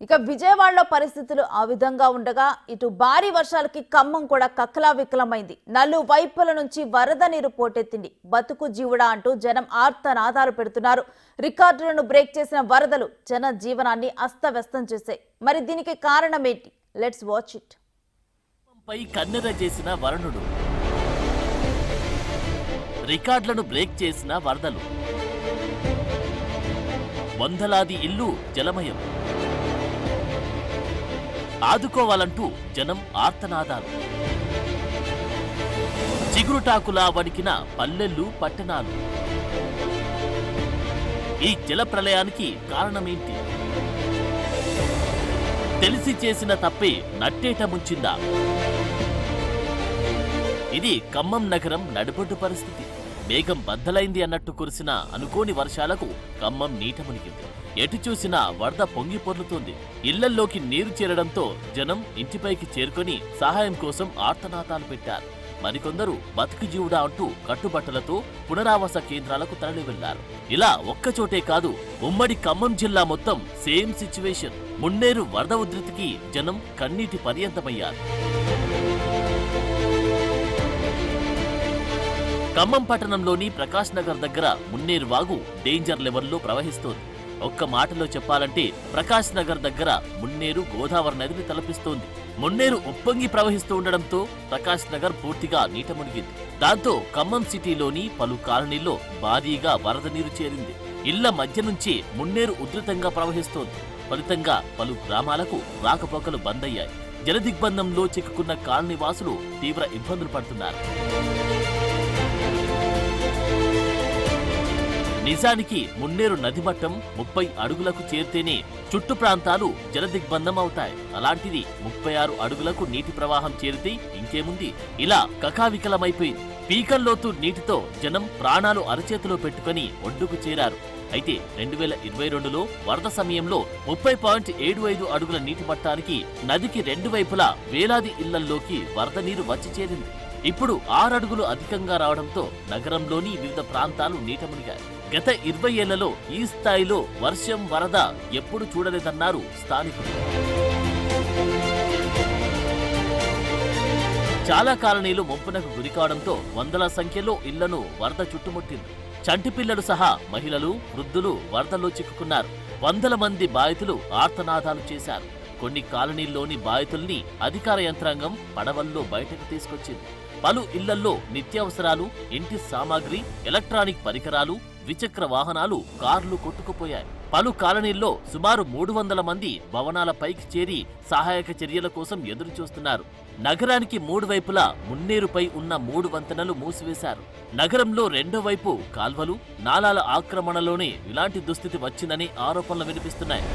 ఇక విజయవాడలో పరిస్థితులు ఆ విధంగా ఉండగా ఇటు భారీ వర్షాలకి ఖమ్మం కూడా కక్కలావికలమైంది. నలువైపుల నుంచి వరద నీరు పోటెత్తింది. బతుకు జీవుడా అంటూ జనం ఆర్తనాదాలు పెడుతున్నారు. రికార్డులను బ్రేక్ చేసిన వరదలు జన జీవనాన్ని అస్తవ్యస్తం చేశాయి. మరి దీనికి కారణం ఏంటి? Let's watch it. పై కన్నెర చేసిన వరుణుడు, రికార్డులను బ్రేక్ చేసిన వరదలు, వందలాది ఇల్లు జలమయం, ఆదుకోవాలంటూ జనం ఆర్తనాదాలు, చిగురుటాకులా వణికిన పల్లెళ్ళు పట్టణాలు. ఈ జల ప్రళయానికి కారణమేంటి? తెలిసి చేసిన తప్పే నట్టేట ముంచిందా? ఇది ఖమ్మం నగరం నడిబొడ్డు పరిస్థితి. మేఘం బద్దలైంది అన్నట్టు కురిసిన అనుకోని వర్షాలకు ఖమ్మం నీట మునిగింది. ఎటు చూసినా వరద పొంగి పొర్లుతోంది. ఇళ్లల్లోకి నీరు చేరడంతో జనం ఇంటిపైకి చేరుకొని సహాయం కోసం ఆర్తనాదాలు పెట్టారు. మరికొందరు బతుకు జీవుడా అంటూ కట్టుబట్టలతో పునరావాస కేంద్రాలకు తరలి వెళ్లారు. ఇలా ఒక్కచోటే కాదు, ఉమ్మడి ఖమ్మం జిల్లా మొత్తం సేమ్ సిచ్యువేషన్. మున్నేరు వరద ఉధృతికి జనం కన్నీటి పర్యంతమయ్యారు. ఖమ్మం పట్టణంలోని ప్రకాష్ నగర్ దగ్గర మున్నేరు వాగు డేంజర్ లెవెల్లో ప్రవహిస్తోంది. ఒక్క మాటలో చెప్పాలంటే ప్రకాష్ నగర్ దగ్గర మున్నేరు గోదావరి నదిని తలపిస్తోంది. మున్నేరు ఉప్పొంగి ప్రవహిస్తూ ఉండడంతో ప్రకాష్ నగర్ పూర్తిగా నీట మునిగింది. దాంతో ఖమ్మం సిటీలోని పలు కాలనీల్లో భారీగా వరద నీరు చేరింది. ఇళ్ల మధ్య నుంచి మున్నేరు ఉధృతంగా ప్రవహిస్తోంది. ఫలితంగా పలు గ్రామాలకు రాకపోకలు బంద్ అయ్యాయి. జలదిగ్బంధంలో చిక్కుకున్న కాలనీ వాసులు తీవ్ర ఇబ్బందులు పడుతున్నారు. నిజానికి మున్నేరు నది మట్టం 30 అడుగులకు చేరితేనే చుట్టు ప్రాంతాలు జలదిగ్బంధం అవుతాయి. అలాంటిది 36 అడుగులకు నీటి ప్రవాహం చేరితే ఇంకేముంది? ఇలా కకావికలమైపోయింది. పీకల్లోతు నీటితో జనం ప్రాణాలు అరచేతిలో పెట్టుకుని ఒడ్డుకు చేరారు. అయితే 2022లో వరద సమయంలో 30.75 అడుగుల నీటి మట్టానికి నదికి రెండు వైపులా వేలాది ఇళ్లల్లోకి వరద నీరు వచ్చి చేరింది. ఇప్పుడు 6 అడుగులు అధికంగా రావడంతో నగరంలోని వివిధ ప్రాంతాలు నీట మునిగాయి. గత 20 ఏళ్లలో ఈ స్థాయిలో వర్షం వరద ఎప్పుడు చూడలేదన్నారు స్థానికులు. చాలా కాలనీలు ముంపునకు గురికావడంతో వందల సంఖ్యలో ఇళ్లను వరద చుట్టుముట్టింది. చంటి పిల్లలు సహా మహిళలు, వృద్ధులు వరదలో చిక్కుకున్నారు. వందల మంది బాధితులు ఆర్తనాదాలు చేశారు. కొన్ని కాలనీల్లోని బాధితుల్ని అధికార యంత్రాంగం పడవల్లో బయటకు తీసుకొచ్చింది. పలు ఇళ్లల్లో నిత్యావసరాలు, ఇంటి సామాగ్రి, ఎలక్ట్రానిక్ పరికరాలు, ద్విచక్ర వాహనాలు, కార్లు కొట్టుకుపోయాయి. పలు కాలనీల్లో సుమారు 300 మంది భవనాల పైకి చేరి సహాయక చర్యల కోసం ఎదురు చూస్తున్నారు. నగరానికి 3 వైపులా మున్నేరుపై ఉన్న 3 వంతెనలు మూసివేశారు. నగరంలో రెండో వైపు కాల్వలు, నాలాల ఆక్రమణలోనే ఇలాంటి దుస్థితి వచ్చిందని ఆరోపణలు వినిపిస్తున్నాయి.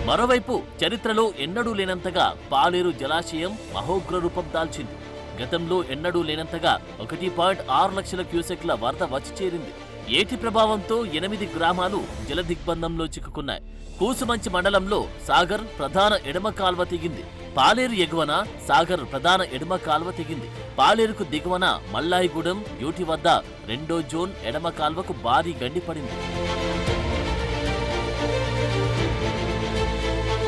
మరోవైపు చరిత్రలో ఎన్నడూ లేనంతగా పాలేరు జలాశయం మహోగ్ర రూపం దాల్చింది. గతంలో ఎన్నడూ లేనంతగా 1.6 లక్షల క్యూసెక్ల వరద వచ్చి చేరింది. ఏటి ప్రభావంతో 8 గ్రామాలు జలదిగ్బంధంలో చిక్కుకున్నాయి. కూసుమంచి మండలంలో సాగర్ ప్రధాన ఎడమ కాల్వ తెగింది. పాలేరు ఎగువన సాగర్ ప్రధాన ఎడమ కాల్వ తెగింది. పాలేరుకు దిగువన మల్లాయిగూడెం యూటి వద్ద రెండో జోన్ ఎడమ కాల్వకు భారీ గండిపడింది.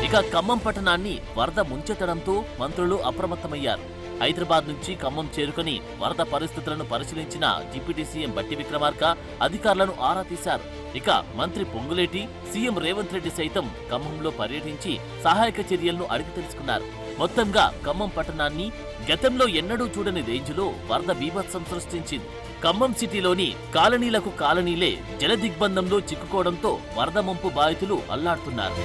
ఇక ఖమ్మం పట్టణాన్ని వరద ముంచెత్తడంతో మంత్రులు అప్రమత్తమయ్యారు. హైదరాబాద్ నుంచి ఖమ్మం చేరుకుని వరద పరిస్థితులను పరిశీలించిన డిప్యూటీ సీఎం బట్టి విక్రమార్క అధికారులను ఆరా తీశారు. ఇక మంత్రి పొంగులేటి, సీఎం రేవంత్ రెడ్డి సైతం ఖమ్మంలో పర్యటించి సహాయక చర్యలను అడిగి తెలుసుకున్నారు. మొత్తంగా ఖమ్మం పట్టణాన్ని గతంలో ఎన్నడూ చూడని రేంజ్లో వరద బీభత్సం సృష్టించింది. ఖమ్మం సిటీలోని కాలనీలకు కాలనీలే జల దిగ్బంధంలో చిక్కుకోవడంతో వరద ముంపు బాధితులు అల్లాడుతున్నారు.